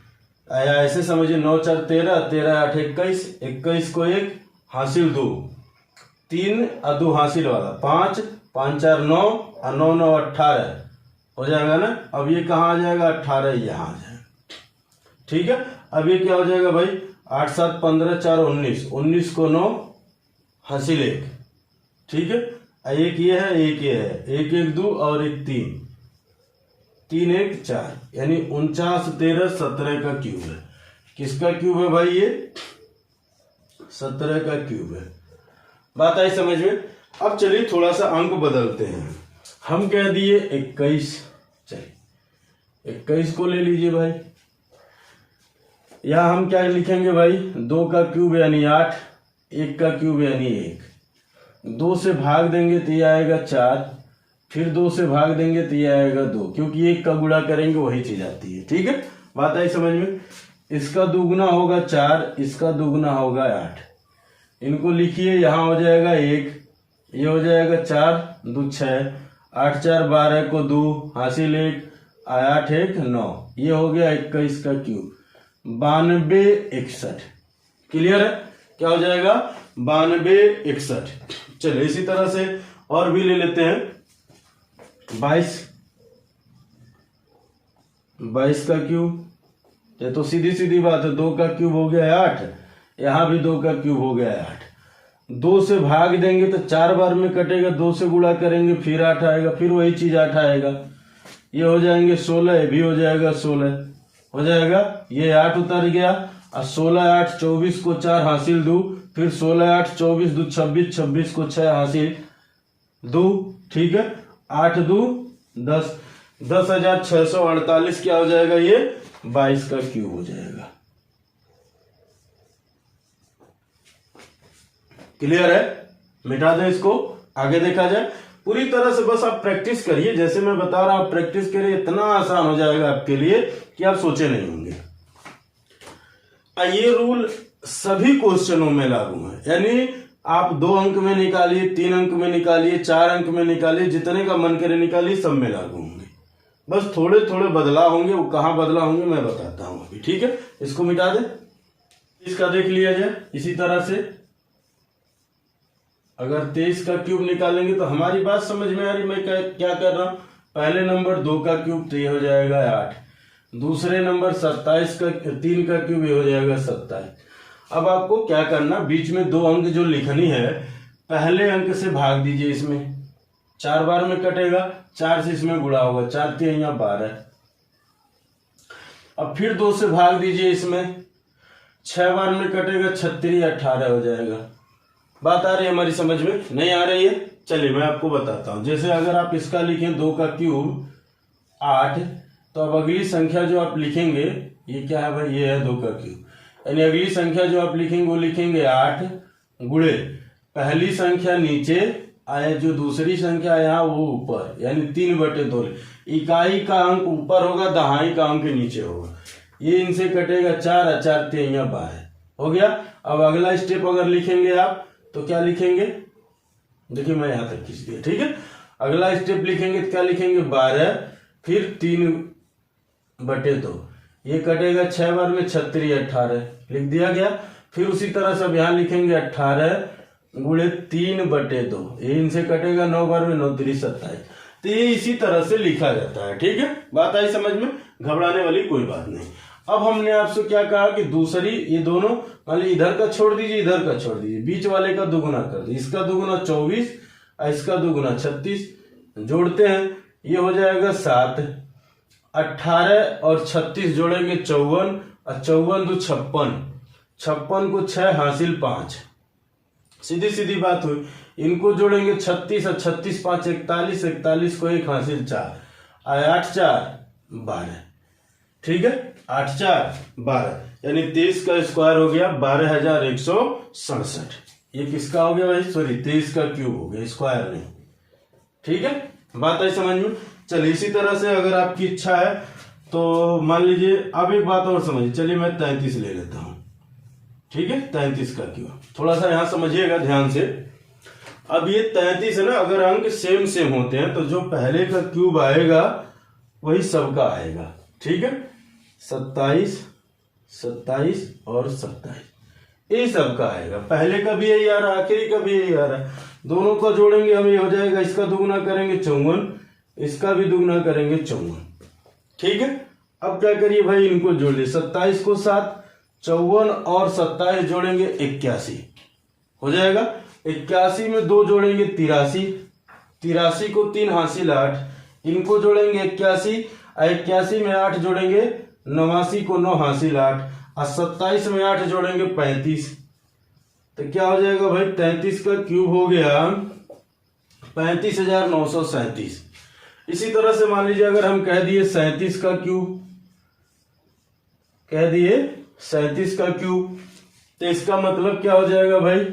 ऐसे समझिए 9 4 13, 13 8 21, 21 को 1 हासिल 2, 3 और 2 हासिल वाला 5, 5 4 9 और 9 9 18 हो जाएगा ना। अब ये कहाँ आ जाएगा? 18 यहाँ आ जाएगा। ठीक है, अब ये क्या हो जाएगा भाई? 8 7 15 4 19, 19 को 9 हासिल 1। ठीक है, एक ये है, एक ये है, 1 1 2 और 1 3, 3 1 4, यानी 49 13 17 का क्यूब है। किसका क्यूब है भाई? ये 17 का क्यूब है। बात आई समझ में? अब चलिए थोड़ा सा अंक बदलते हैं। हम कह दिए 21, चलिए 21 को ले लीजिए भाई। यहां हम क्या लिखेंगे भाई? 2 का क्यूब यानी 8, 1 का क्यूब यानी 1, 2 से भाग देंगे तो ये आएगा 4, फिर 2 से भाग देंगे तो ये आएगा 2, क्योंकि 1 का गुणा करेंगे वही चीज आती है। ठीक है, बात आई समझ में? इसका दुगुना होगा 4, इसका दुगुना होगा 8, इनको लिखिए। यहाँ हो जाएगा 1, ये हो जाएगा 4 2 6, 8 4 12 को 2 हासिल 1, 8 1 9, ये हो गया 21 का क्यूब 92 61। क्लियर है? क्या हो जाएगा? 92 61। चलिए इसी तरह से और भी ले लेते हैं। 22 का क्यूब, ये तो सीधी सीधी बात है। 2 का क्यूब हो गया 8, यहां भी 2 का क्यूब हो गया 8, 2 से भाग देंगे तो 4 बार में कटेगा, 2 से गुणा करेंगे फिर 8 आएगा, फिर वही चीज 8 आएगा, ये हो जाएंगे 16, ये भी हो जाएगा 16 हो जाएगा। ये 8 उतर गया और 16 8 24 को 4 हासिल 2, फिर 16 8 24 2 26, 26 को 6 हासिल 2। ठीक है, 8 2 10, 10,648 क्या हो जाएगा? ये 22 का क्यूब हो जाएगा। क्लियर है? मिटा दें इसको, आगे देखा जाए। पूरी तरह से बस आप प्रैक्टिस करिए, जैसे मैं बता रहा हूं प्रैक्टिस करिए, इतना आसान हो जाएगा आपके लिए कि आप सोचे नहीं होंगे। ये रूल सभी क्वेश्चनों में लागू है, यानी आप 2 अंक में निकालिए, 3 अंक में निकालिए, 4 अंक में निकालिए, जितने का मन करे निकालिए, सब में लागू होंगे। बस थोड़े थोड़े बदलाव होंगे, वो कहाँ बदलाव होंगे मैं बताता हूं अभी। ठीक है, इसको मिटा दे। इसका देख लिया जाए इसी तरह से। अगर 23 का क्यूब निकालेंगे तो हमारी बात समझ में आ रही मैं क्या कर रहा हूं? पहले नंबर 2 का क्यूब तो ये हो जाएगा 8, दूसरे नंबर 27 का 3 का क्यूब ये हो जाएगा 27। अब आपको क्या करना, बीच में 2 अंक जो लिखनी है, पहले अंक से भाग दीजिए, इसमें 4 बार में कटेगा, 4 से इसमें गुणा होगा, 4 3 12। अब फिर 2 से भाग दीजिए, इसमें 6 बार में कटेगा, 36 18 हो जाएगा। बात आ रही है हमारी समझ में? नहीं आ रही है? चलिए मैं आपको बताता हूं। जैसे अगर आप इसका लिखें 2 का क्यूब 8, तो अब अगली संख्या जो आप लिखेंगे ये क्या है भाई? ये है 2 का क्यूब। यानी अगली संख्या जो आप लिखेंगे वो लिखेंगे 8 गुणे पहली संख्या नीचे आए, जो दूसरी संख्या यहाँ वो ऊपर, यानी 3/2। इकाई का अंक ऊपर होगा, दहाई का अंक नीचे होगा। ये इनसे कटेगा 4 और 4 3 12 हो गया। अब अगला स्टेप अगर लिखेंगे आप तो क्या लिखेंगे, देखिए मैं यहां तक खींच दिया, ठीक है। अगला स्टेप लिखेंगे तो क्या लिखेंगे 12 फिर 3/2, ये कटेगा 6 बार में 36 18 लिख दिया गया। फिर उसी तरह से अब यहाँ लिखेंगे 18 गुणे 3/2, ये इनसे कटेगा 9 बार में 9 3 27। तो ये इसी तरह से लिखा जाता है, ठीक है। बात आई समझ में, घबराने वाली कोई बात नहीं। अब हमने आपसे क्या कहा कि दूसरी, ये दोनों मान लीजिए इधर का छोड़ दीजिए, इधर का छोड़ दीजिए, बीच वाले का दुगुना कर दीजिए। इसका दुगुना 24 और इसका दुगुना 36, जोड़ते हैं, ये हो जाएगा 7। 18 और 36 जोड़ेंगे 54 और 54 दो 56, 56 को 6 हासिल 5, सीधी सीधी बात हुई। इनको जोड़ेंगे 36 और 36 5 41, 41 को 1 हासिल 4, 8 4 12, ठीक है। 8 4 12 यानी 23 का स्क्वायर हो गया 12,167। ये किसका हो गया भाई, सॉरी 23 का क्यूब हो गया, स्क्वायर नहीं, ठीक है। बात आई समझ में। चलिए इसी तरह से अगर आपकी इच्छा है तो मान लीजिए, अब एक बात और समझिए, चलिए मैं 33 ले लेता हूं, ठीक है। 33 का क्यूब थोड़ा सा यहां समझिएगा ध्यान से। अब ये 33 है ना, अगर अंक सेम सेम होते हैं तो जो पहले का क्यूब आएगा वही सबका आएगा, ठीक है। 27 27 और 27 ये सबका आएगा, पहले का भी यही आ रहा, आखिरी का भी यही आ रहा। दोनों का जोड़ेंगे हमें हो जाएगा, इसका दुगुना करेंगे 54, इसका भी दुगुना करेंगे 54, ठीक है। अब क्या करिए भाई, इनको जोड़ दिए, 27 को 7, 54 और 27 जोड़ेंगे 81 हो जाएगा। 81 में 2 जोड़ेंगे 83, 83 को 3 हासिल 8, इनको जोड़ेंगे 81, 81 में 8 जोड़ेंगे 89 को 9 हासिल 8, और 27 में 8 जोड़ेंगे 35, तो क्या हो जाएगा भाई, 33 का क्यूब हो गया 35,937। इसी तरह से मान लीजिए अगर हम कह दिए 37 का क्यूब, कह दिए 37 का क्यूब, तो इसका मतलब क्या हो जाएगा भाई,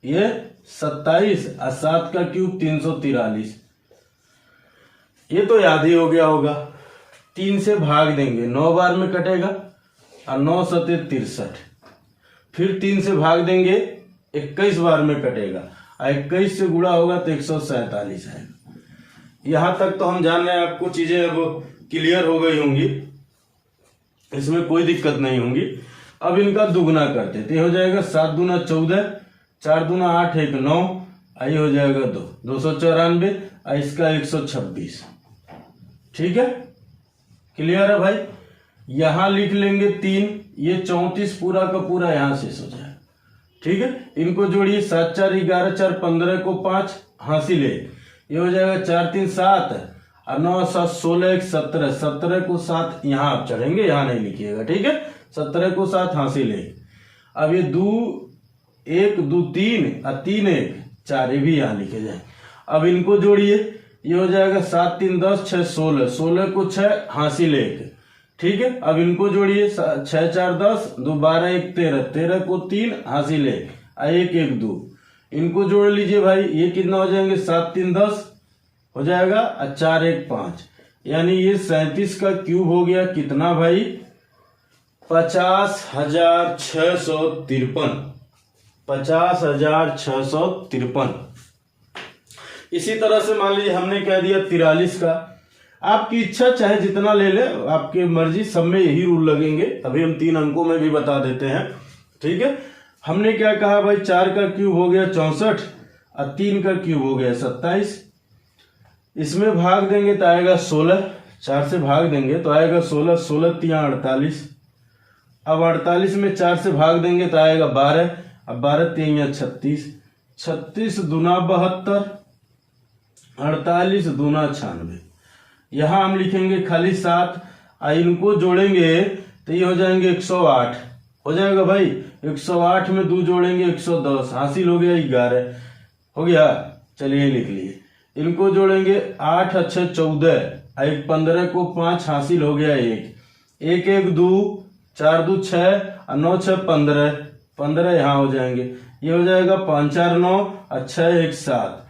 ये 27 और 7 का क्यूब 343। ये तो याद ही हो गया होगा, 3 से भाग देंगे 9 बार में कटेगा और 9 सते 63, फिर 3 से भाग देंगे 21 बार में कटेगा और 21 से गुणा होगा तो 147 आएगा। यहां तक तो हम जान रहे हैं, आपको चीजें अब क्लियर हो गई होंगी, इसमें कोई दिक्कत नहीं होंगी। अब इनका दुगुना करते तो हो जाएगा 7 दूना 14, 4 दूना 8 1 9, आई हो जाएगा 294, इसका 126, ठीक है। क्लियर है भाई। यहां लिख लेंगे 3, ये 34 पूरा का पूरा यहां से हो जाएगा, ठीक है। इनको जोड़िए, 7 4 11 4 15 को 5 हासिल 1, ये हो जाएगा 4 3 7 और 9 7 16 1 17, 17 को 7 यहाँ आप चढ़ेंगे, यहाँ नहीं लिखिएगा, ठीक है। 17 को 7 हासिल 1, अब ये 2 1 2 3 और 3 1 4, ये भी यहाँ लिखे जाए। अब इनको जोड़िए, ये हो जाएगा 7 3 10 6 16, 16 को 6 हासिल 1, ठीक है। अब इनको जोड़िए, 6 4 10 2 12 1 13, 13 को 3 हासिल 1 1 1 2, इनको जोड़ लीजिए भाई, ये कितना हो जाएंगे, 7 3 10 हो जाएगा और 4 1 5, यानी ये 37 का क्यूब हो गया कितना भाई, 50,653, 50,653। इसी तरह से मान लीजिए हमने कह दिया 43 का, आपकी इच्छा चाहे जितना ले ले, आपकी मर्जी, सब में यही रूल लगेंगे। अभी हम 3 अंकों में भी बता देते हैं, ठीक है। हमने क्या कहा भाई, 4 का क्यूब हो गया 64 और 3 का क्यूब हो गया 27, इसमें भाग देंगे तो आएगा 16, 4 से भाग देंगे तो आएगा 16, 16 3 48, अब 48 में 4 से भाग देंगे तो आएगा 12, अब 12 3 36, 36 दूना 72, 48 दूना 96, यहाँ हम लिखेंगे खाली 7, इनको जोड़ेंगे तो ये हो जाएंगे 108 हो जाएगा भाई। 108 में 2 जोड़ेंगे 110, हासिल हो गया 11 हो गया। चलिए लिख लिए, इनको जोड़ेंगे 8 अच्छे 14, 1 15 को 5 हासिल हो गया 1 1 1 2 4 दूनी 6 और 9 6 15, 15 यहाँ हो जाएंगे। ये हो जाएगा 5 4 9 और 6 1 7।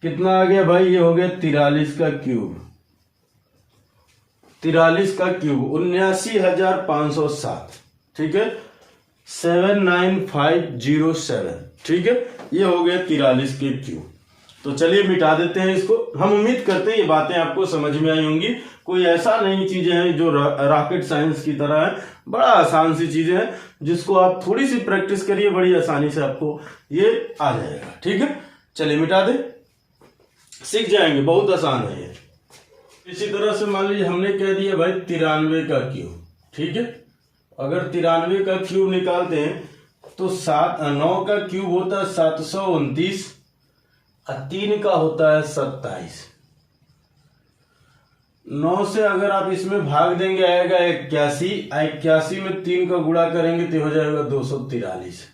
कितना आ गया भाई? ये हो गया 43 का क्यूब। 43 का क्यूब 79,507। ठीक है, 79507। ठीक है, ये हो गया 43 के क्यूब। तो चलिए मिटा देते हैं इसको। हम उम्मीद करते हैं ये बातें आपको समझ में आई होंगी। कोई ऐसा नई चीजें हैं जो रॉकेट साइंस की तरह है, बड़ा आसान सी चीजें हैं जिसको आप थोड़ी सी प्रैक्टिस करिए, बड़ी आसानी से आपको ये आ जाएगा। ठीक है, चलिए मिटा दे, सीख जाएंगे, बहुत आसान है ये। इसी तरह से मान लीजिए हमने कह दिया भाई 93 का क्यूब। ठीक है, अगर 93 का क्यूब निकालते हैं तो 9 का क्यूब होता है 729 और 3 का होता है 27। 9 से अगर आप इसमें भाग देंगे आएगा 81, 81 में 3 का गुणा करेंगे तो हो जाएगा 243।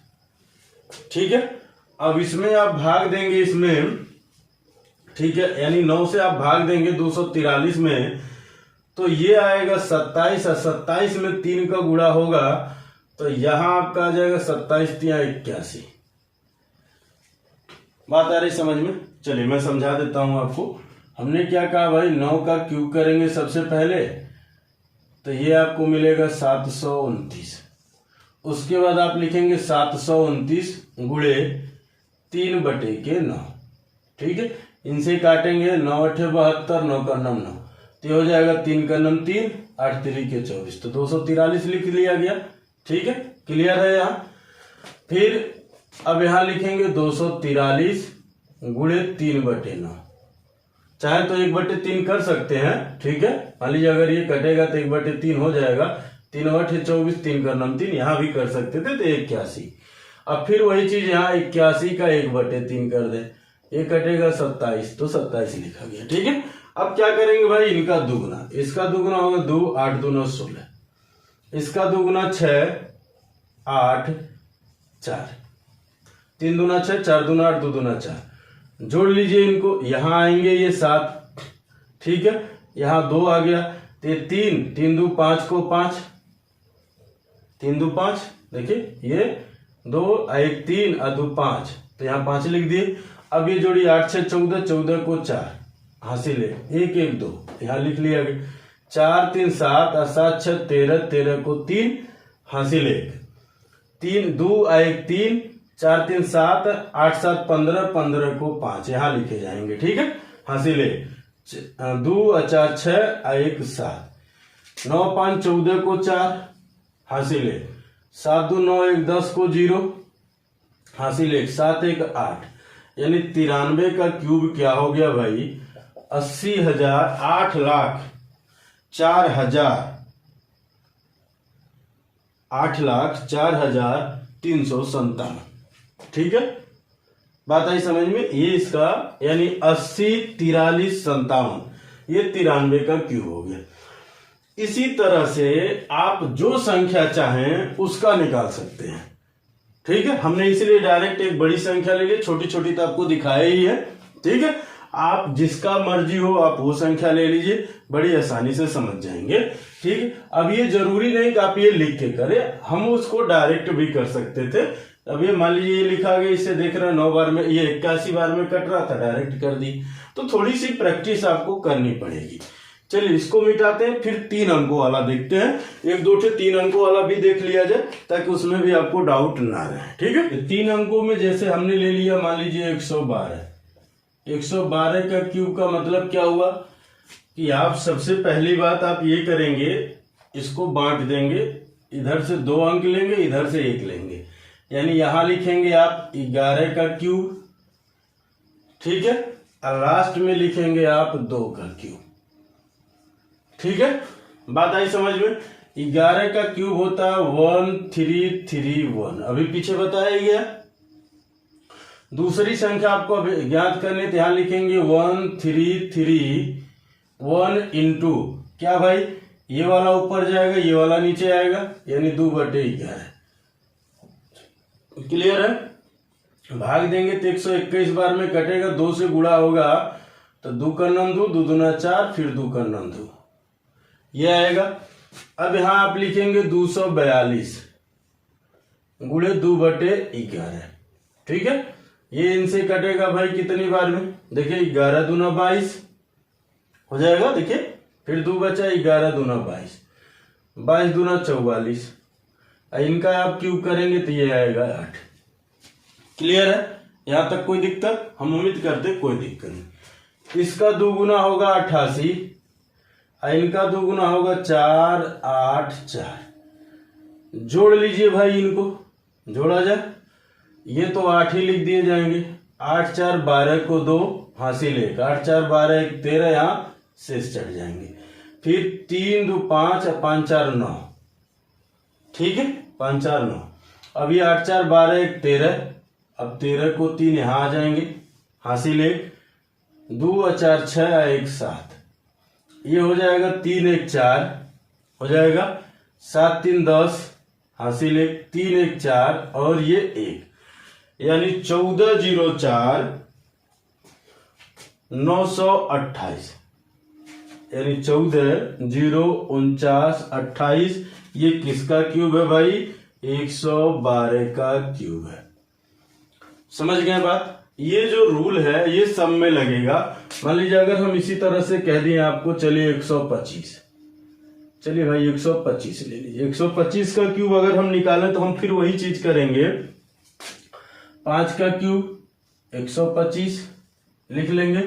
ठीक है, अब इसमें आप भाग देंगे इसमें, ठीक है, यानी 9 से आप भाग देंगे 243 में तो ये आएगा 27 और 27 में 3 का गुणा होगा तो यहां आपका आ जाएगा 27 3 81। बात आ रही समझ में? चलिए मैं समझा देता हूं आपको। हमने क्या कहा भाई, 9 का क्यूब करेंगे सबसे पहले तो ये आपको मिलेगा 729। उसके बाद आप लिखेंगे 729 गुणे 3/9। ठीक है, इनसे काटेंगे 9 8 72, 9 का 9 9 तो हो जाएगा 3 का 9 3, 8 3 के 24, तो 243 लिख लिया गया। ठीक है, क्लियर है यहाँ। फिर अब यहाँ लिखेंगे 243 गुणे 3/9। चाहे तो 1/3 कर सकते हैं। ठीक है, मान लीजिए अगर ये कटेगा तो 1/3 हो जाएगा। 3 8 24, 3 का 9 3, यहाँ भी कर सकते थे तो 81। अब फिर वही चीज यहाँ 81 का 1/3 कर दे, ये कटेगा 27 तो 27 लिखा गया। ठीक है, अब क्या करेंगे भाई, इनका दुगना, इसका दुगना होगा 2 8 2 16, इसका दुगना 6 8 4, 3 दूना 6, 4 दूना 8, 2 दूना 4। जोड़ लीजिए इनको, यहां आएंगे ये 7। ठीक है, यहां 2 आ गया तो ये 3 3 2 5 को 5, 3 2 5, देखिए ये 2 1 3 और 2 5, तो यहाँ 5 लिख दिए। अब ये जोड़ी 8 6 14, 14 को 4 हासिल है, 1 1 2 यहाँ लिख लिया गया। 4 3 7 और 7 6 13, 13 को 3 हासिल 1, 3 2 1 3, 4 3 7, 8 7 15, 15 को 5 यहाँ लिखे जाएंगे। ठीक है, हासिल 2 और 4 6 और 1 7, 9 5 14 को 4 हासिल 7 2 9 1 10 को 0 हासिल 1, 7 1 8। यानी 93 का क्यूब क्या हो गया भाई, 80,000 8,04,357। ठीक है, बात आई समझ में? ये इसका यानी 80 43 57, ये 93 का क्यूब हो गया। इसी तरह से आप जो संख्या चाहें उसका निकाल सकते हैं। ठीक है, हमने इसलिए डायरेक्ट एक बड़ी संख्या ले ली, छोटी छोटी तो आपको दिखाया ही है। ठीक है, आप जिसका मर्जी हो आप वो संख्या ले लीजिए, बड़ी आसानी से समझ जाएंगे। ठीक है, अब ये जरूरी नहीं कि आप ये लिख के करें, हम उसको डायरेक्ट भी कर सकते थे। अब ये मान लीजिए ये लिखा गया, इससे देख रहे हैं 9 बार में, ये 81 बार में कट रहा था, डायरेक्ट कर दी। तो थोड़ी सी प्रैक्टिस आपको करनी पड़ेगी। चलिए इसको मिटाते हैं, फिर 3 अंकों वाला देखते हैं। 1 2 3 अंकों वाला भी देख लिया जाए ताकि उसमें भी आपको डाउट ना रहे। ठीक है, 3 अंकों में जैसे हमने ले लिया, मान लीजिए 112। 112 का क्यूब का मतलब क्या हुआ कि आप सबसे पहली बात आप ये करेंगे, इसको बांट देंगे, इधर से 2 अंक लेंगे, इधर से 1 लेंगे, यानी यहां लिखेंगे आप 11 का क्यूब। ठीक है, और लास्ट में लिखेंगे आप 2 का क्यूब। ठीक है, बात आई समझ में? 11 का क्यूब होता है 1331, अभी पीछे बताया गया। दूसरी संख्या आपको अभी ज्ञात करने, तो यहां लिखेंगे 1331 इंटू क्या भाई, ये वाला ऊपर जाएगा, ये वाला नीचे आएगा, यानी 2/11। क्लियर है? भाग देंगे तो 121 बार में कटेगा, 2 से गुणा होगा तो 2 का 9 2, 2 दूना 4, फिर 2 का 9 2, ये आएगा। अब यहां आप लिखेंगे 242 गुणे 2/11। ठीक है, ये इनसे कटेगा भाई कितनी बार में, देखिए 11 दूना 22 हो जाएगा। देखिए फिर 2 बचा, 11 दूना 22, 22 दूना 44, इनका आप क्यूब करेंगे तो ये आएगा 8। क्लियर है, यहां तक कोई दिक्कत? हम उम्मीद करते कोई दिक्कत नहीं। इसका दोगुना होगा 88, इनका दोगुना होगा 4 8 4। जोड़ लीजिए भाई, इनको जोड़ा जाए, ये तो 8 ही लिख दिए जाएंगे। 8 4 12 को 2 हासिल 1, 8 4 12 1 13, यहाँ शेष चढ़ जाएंगे। फिर 3 2 5 5 4 9। ठीक है, 5 4 9। अब ये 8 4 12 1 13, अब 13 को 3 यहाँ आ जाएंगे हासिल 1, 2 4 6 1 7। ये हो जाएगा 3 1 4 हो जाएगा, 7 3 10 हासिल 1, 3 1 4 और ये 1, यानी 14 0 4 928, यानी 14 0 49 28। ये किसका क्यूब है भाई? 112 का क्यूब है। समझ गए बात? ये जो रूल है ये सब में लगेगा। मान लीजिए अगर हम इसी तरह से कह दिए आपको, चलिए 125, चलिए भाई 125 ले लीजिए। 125 का क्यूब अगर हम निकालें तो हम फिर वही चीज करेंगे। 5 का क्यूब 125 लिख लेंगे।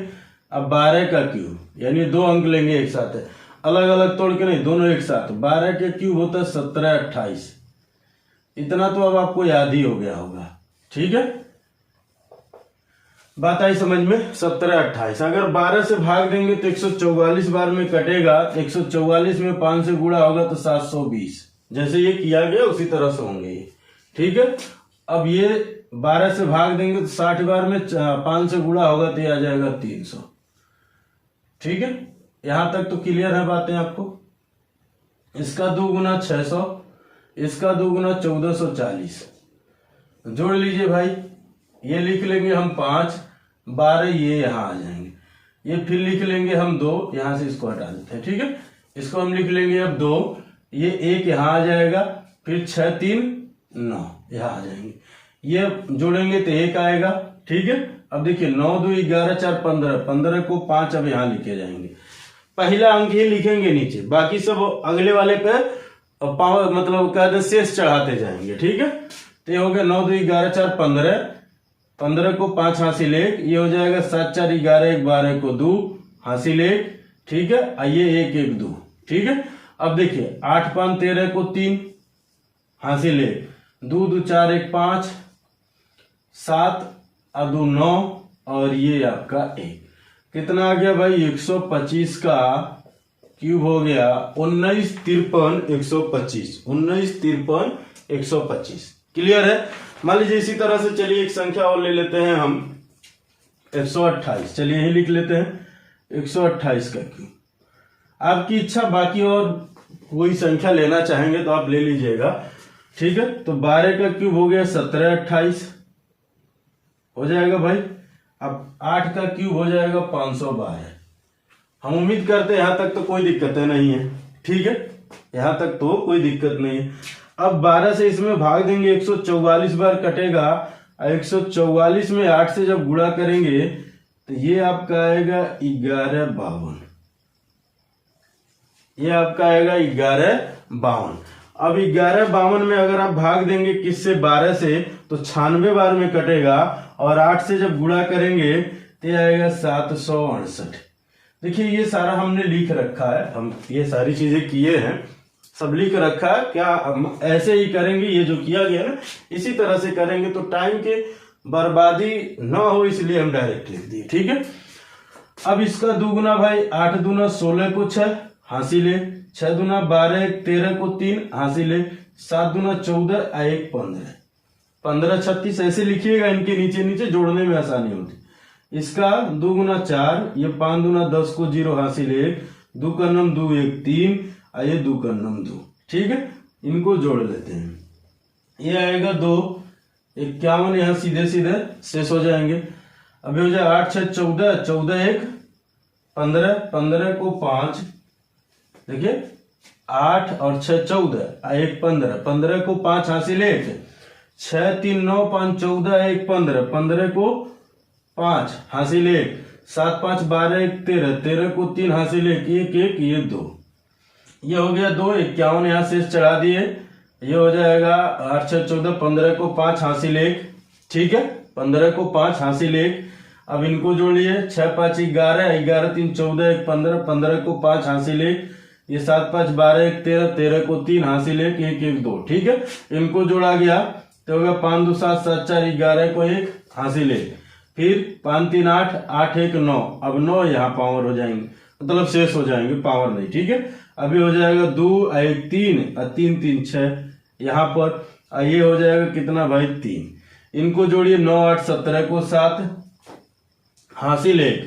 अब 12 का क्यूब, यानी 2 अंक लेंगे एक साथ, है अलग अलग तोड़ के नहीं, दोनों एक साथ। 12 के क्यूब होता है 17 28। इतना तो अब आपको याद ही हो गया होगा। ठीक है, बात आई समझ में? 17 28 अगर 12 से भाग देंगे तो 144 बार में कटेगा। 144 में 5 से गुणा होगा तो 720। जैसे ये किया गया उसी तरह से होंगे ये। ठीक है, अब ये 12 से भाग देंगे तो 60 बार में 5 से गुणा होगा तो ये आ जाएगा 300। ठीक है, यहां तक तो क्लियर है बातें आपको? इसका 2 गुना 600, इसका 2 गुना 1440। जोड़ लीजिए भाई, ये लिख लेंगे हम 5 12, ये यहां आ जाएंगे। ये फिर लिख लेंगे हम 2, यहां से इसको हटा देते हैं। ठीक है, इसको हम लिख लेंगे अब 2, ये 1 यहां आ जाएगा, फिर 6 3 9 यहां आ जाएंगे। ये जोड़ेंगे तो 1 आएगा। ठीक है, अब देखिए 9 2 11 4 15, 15 को 5 अब यहां लिखे जाएंगे। पहला अंक ही लिखेंगे नीचे, बाकी सब अगले वाले पे पावर मतलब कहते शेष चढ़ाते जाएंगे। ठीक है, तो ये हो गया 9 2 11 4 15, 15 को 5 हासिल 1, ये हो जाएगा 7 4 11 1 12 को 2 हासिल 1। ठीक है, आइए 1 1 2। ठीक है, अब देखिए 8 5 13 को 3 हासिल 1, 2 2 4 1 5, 7 और 2 9 और ये आपका 1। कितना आ गया भाई? 125 का क्यूब हो गया 19 53 125, 19 53 125। क्लियर है? मान लीजिए इसी तरह से चलिए एक संख्या और ले लेते हैं हम 128। चलिए यही लिख लेते हैं 128 का क्यूब। आपकी इच्छा, बाकी और कोई संख्या लेना चाहेंगे तो आप ले लीजिएगा। ठीक है, तो 12 का क्यूब हो गया 17 28 हो जाएगा भाई। अब 8 का क्यूब हो जाएगा 512। हम उम्मीद करते हैं यहां तक तो कोई दिक्कत नहीं है। ठीक है, यहां तक तो कोई दिक्कत नहीं है। अब 12 से इसमें भाग देंगे, 144 बार कटेगा। 144 में 8 से जब गुणा करेंगे तो ये आपका आएगा 1152। ये आपका आएगा 1152। अब 1152 में अगर आप भाग देंगे किससे? 12 से, तो 96 बार में कटेगा। और 8 से जब गुणा करेंगे तो आएगा 768। देखिए ये सारा हमने लिख रखा है, हम ये सारी चीजें किए हैं, सब लिख रखा है। क्या हम ऐसे ही करेंगे? ये जो किया गया ना इसी तरह से करेंगे तो टाइम के बर्बादी ना हो, इसलिए हम डायरेक्ट लिख दिए। ठीक है, अब इसका 2 गुना भाई 8 दूना 16 को 6 हासिल 1, 6 दूना 12 13 को 3 हासिल 1, 7 दूना 14 1 15, 15 36 ऐसे लिखिएगा। इनके नीचे नीचे जोड़ने में आसानी होती। इसका 2 गुना 4, ये 5 दूना 10 को 0 हासिल 1, 2 का नम 2 1 3, आइए 2 का नम 2। ठीक है, इनको जोड़ लेते हैं। ये आएगा 2 51, यहां सीधे सीधे शेष हो जाएंगे। अभी हो जाए 8 6 14, 14 1 15, 15 को 5, देखिए 8 और 6 14, 1 15, 15 को 5 हासिल 1, 6 3 9 5 14, 1 15, 15 को 5 हासिल 1, 7 5 12, 1 13, 13 को 3 हासिल 1, 1 1, ये 2, ये हो गया 2, 51 यहाँ से चढ़ा दिए, ये हो जाएगा 8 6 14, 15 को 5 हासिल 1, ठीक है, 15 को 5 हासिल 1। अब इनको जोड़िए, 6 5 11, 11 3 14, 1 15, 15 को 5 हासिल 1, ये 7 5 12, 1 13, 13 को 3 हासिल 1, 1 1 2, ठीक है। इनको जोड़ा गया तो होगा 5 2 7 7 4, 11 को 1 हासिल 1, फिर 5 3 8, 8 1 9, अब 9 यहाँ पावर हो जाएंगे, मतलब शेष हो जाएंगे, पावर नहीं, ठीक है। अभी हो जाएगा 2 1 3 और 3 3 6, यहाँ पर ये हो जाएगा कितना भाई 3, इनको जोड़िए 9 8 17 को 7 हासिल 1,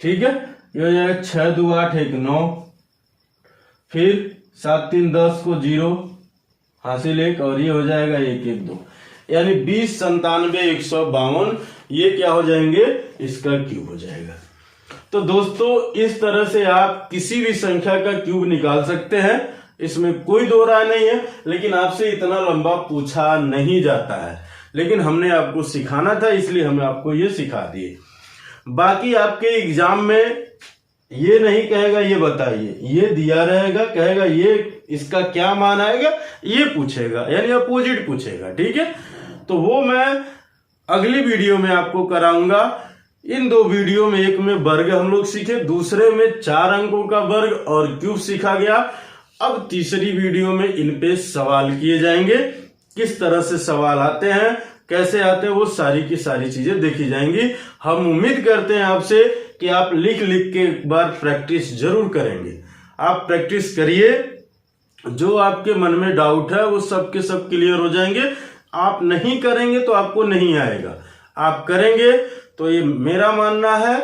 ठीक है, ये हो जाएगा 6 2 8 1 9, फिर 7 3 10 को 0 हासिल 1, और ये हो जाएगा 1 1 2, यानी 20 97 152, ये क्या हो जाएंगे, इसका क्यूब हो जाएगा। तो दोस्तों इस तरह से आप किसी भी संख्या का क्यूब निकाल सकते हैं, इसमें कोई दो राय नहीं है, लेकिन आपसे इतना लंबा पूछा नहीं जाता है, लेकिन हमने आपको सिखाना था इसलिए हमने आपको ये सिखा दिए। बाकी आपके एग्जाम में ये नहीं कहेगा ये बताइए, ये दिया रहेगा, कहेगा ये इसका क्या मान आएगा, ये पूछेगा, यानी अपोजिट पूछेगा, ठीक है। तो वो मैं अगली वीडियो में आपको कराऊंगा। इन 2 वीडियो में, एक में वर्ग हम लोग सीखे, दूसरे में 4 अंकों का वर्ग और क्यूब सीखा गया। अब तीसरी वीडियो में इन पे सवाल किए जाएंगे, किस तरह से सवाल आते हैं, कैसे आते हैं, वो सारी की सारी चीजें देखी जाएंगी। हम उम्मीद करते हैं आपसे कि आप लिख लिख के एक बार प्रैक्टिस जरूर करेंगे। आप प्रैक्टिस करिए, जो आपके मन में डाउट है वो सब के सब क्लियर हो जाएंगे। आप नहीं करेंगे तो आपको नहीं आएगा, आप करेंगे तो ये मेरा मानना है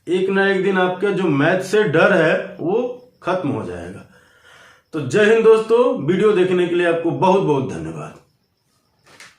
एक ना एक दिन आपका जो मैथ से डर है वो खत्म हो जाएगा। तो जय हिंद दोस्तों, वीडियो देखने के लिए आपको बहुत बहुत धन्यवाद।